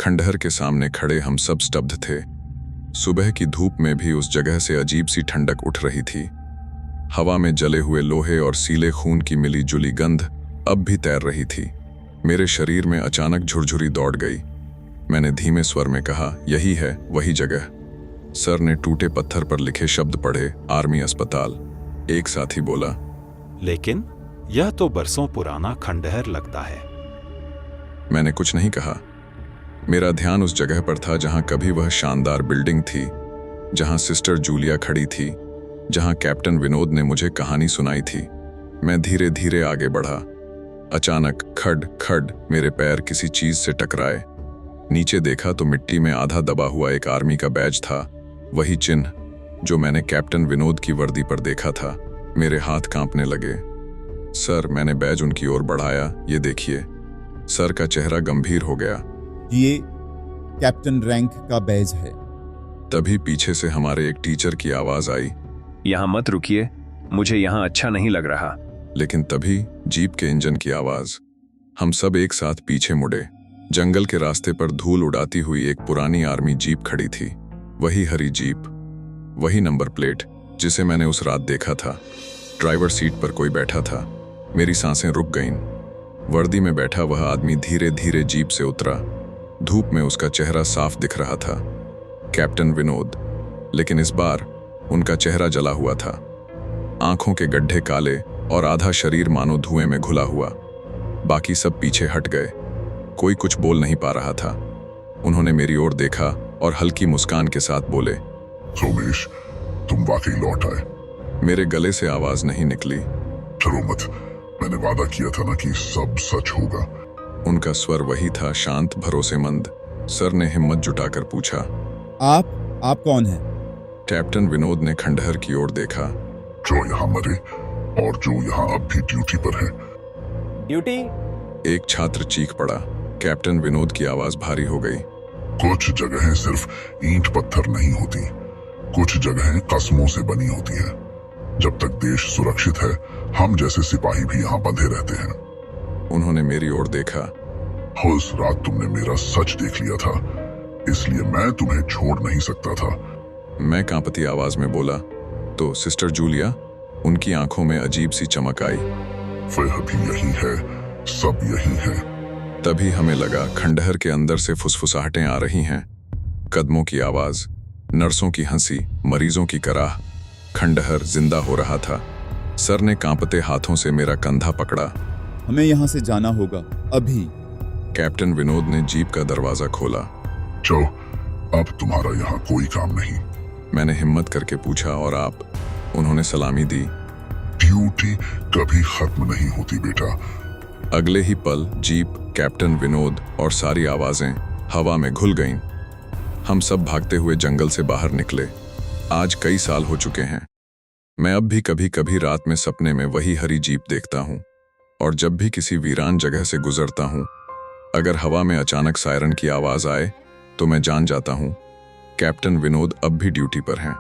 खंडहर के सामने खड़े हम सब स्तब्ध थे। सुबह की धूप में भी उस जगह से अजीब सी ठंडक उठ रही थी। हवा में जले हुए लोहे और सीले खून की मिली जुली गंध अब भी तैर रही थी। मेरे शरीर में अचानक झुरझुरी दौड़ गई। मैंने धीमे स्वर में कहा, यही है वही जगह। सर ने टूटे पत्थर पर लिखे शब्द पढ़े, आर्मी अस्पताल। एक साथी बोला, लेकिन यह तो बरसों पुराना खंडहर लगता है। मैंने कुछ नहीं कहा। मेरा ध्यान उस जगह पर था जहां कभी वह शानदार बिल्डिंग थी, जहां सिस्टर जूलिया खड़ी थी, जहां कैप्टन विनोद ने मुझे कहानी सुनाई थी। मैं धीरे धीरे आगे बढ़ा। अचानक खड खड मेरे पैर किसी चीज से टकराए। नीचे देखा तो मिट्टी में आधा दबा हुआ एक आर्मी का बैज था, वही चिन्ह जो मैंने कैप्टन विनोद की वर्दी पर देखा था। मेरे हाथ कांपने लगे। सर, मैंने बैज उनकी ओर बढ़ाया, ये देखिए। सर का चेहरा गंभीर हो गया। ये कैप्टन रैंक का बैज है। तभी पीछे से हमारे एक टीचर की आवाज आई, यहाँ मत रुकिए, मुझे यहाँ अच्छा नहीं लग रहा। लेकिन तभी जीप के इंजन की आवाज। हम सब एक साथ पीछे मुड़े। जंगल के रास्ते पर धूल उड़ाती हुई एक पुरानी आर्मी जीप खड़ी थी। वही हरी जीप, वही नंबर प्लेट जिसे मैंने उस रात देखा था। ड्राइवर सीट पर कोई बैठा था। मेरी सांसें रुक गईं। वर्दी में बैठा वह आदमी धीरे धीरे जीप से उतरा। धूप में उसका चेहरा साफ दिख रहा था, कैप्टन विनोद। लेकिन इस बार उनका चेहरा जला हुआ था। आंखों के गड्ढे काले और आधा शरीर मानो धुएं में घुला हुआ। बाकी सब पीछे हट गए। कोई कुछ बोल नहीं पा रहा था। उन्होंने मेरी ओर देखा और हल्की मुस्कान के साथ बोले, सोमेश, तुम वाकई लौट आए। मेरे गले से आवाज नहीं निकली। डरो मत, मैंने वादा किया था ना कि सब सच होगा। उनका स्वर वही था, शांत, भरोसेमंद। सर ने हिम्मत जुटाकर पूछा, आप कौन हैं? कैप्टन विनोद ने खंडहर की ओर देखा। जो यहाँ मरे और जो यहाँ अब भी ड्यूटी पर है। ड्यूटी? एक छात्र चीख पड़ा। कैप्टन विनोद की आवाज भारी हो गई। कुछ जगहें सिर्फ ईंट पत्थर नहीं होती, कुछ जगहें कस्मों से बनी होती हैं। जब तक देश सुरक्षित है, हम जैसे सिपाही भी यहाँ बंधे रहते हैं। उन्होंने मेरी ओर देखा। उस रात तुमने मेरा सच देख लिया था, इसलिए मैं तुम्हें छोड़ नहीं सकता था। मैं कांपती आवाज में बोला, तो सिस्टर जूलिया? उनकी आंखों में अजीब सी चमक आई। वह भी यही है, सब यही है। तभी हमें लगा खंडहर के अंदर से फुसफुसाहटें आ रही हैं। कदमों की आवाज, नर्सों की हंसी, मरीजों की कराह। खंडहर जिंदा हो रहा था। सर ने कांपते हाथों से मेरा कंधा पकड़ा। हमें यहाँ से जाना होगा, अभी। कैप्टन विनोद ने जीप का दरवाजा खोला। जाओ, अब तुम्हारा यहाँ कोई काम नहीं। मैंने हिम्मत करके पूछा, और आप? उन्होंने सलामी दी। ड्यूटी कभी खत्म नहीं होती बेटा। अगले ही पल जीप, कैप्टन विनोद और सारी आवाजें हवा में घुल गईं। हम सब भागते हुए जंगल से बाहर निकले। आज कई साल हो चुके हैं। मैं अब भी कभी कभी रात में सपने में वही हरी जीप देखता हूँ, और जब भी किसी वीरान जगह से गुजरता हूँ, अगर हवा में अचानक सायरन की आवाज आए तो मैं जान जाता हूँ कैप्टन विनोद अब भी ड्यूटी पर हैं।